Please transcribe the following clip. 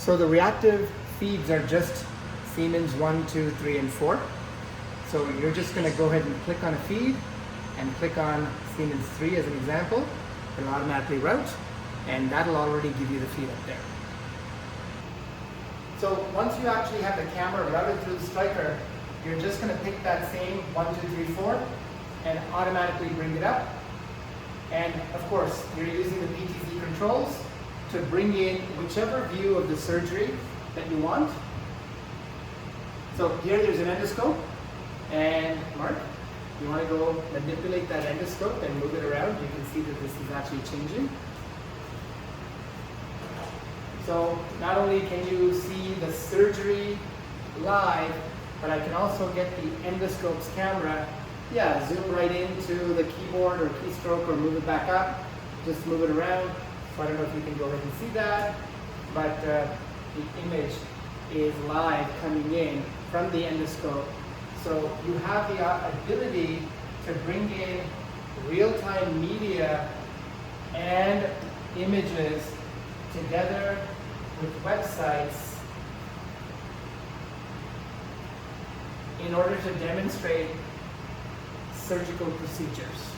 So the reactive feeds are just Siemens 1, 2, 3, and 4. So you're just going to go ahead and click on a feed and click on Siemens 3 as an example. It'll automatically route, and that'll already give you the feed up there. So once you actually have the camera routed through the Stryker, you're just going to pick that same 1, 2, 3, 4 and automatically bring it up. And of course, you're using the PTZ controls to bring in whichever view of the surgery that you want. So here there's an endoscope, and Mark, you want to go manipulate that endoscope and move it around. You can see that this is actually changing. So not only can you see the surgery live, but I can also get the endoscope's camera, zoom right into the keyboard or keystroke or move it back up, just move it around. So I don't know if you can go ahead and see that, but the image is live coming in from the endoscope. So you have the ability to bring in real-time media and images together with websites in order to demonstrate surgical procedures.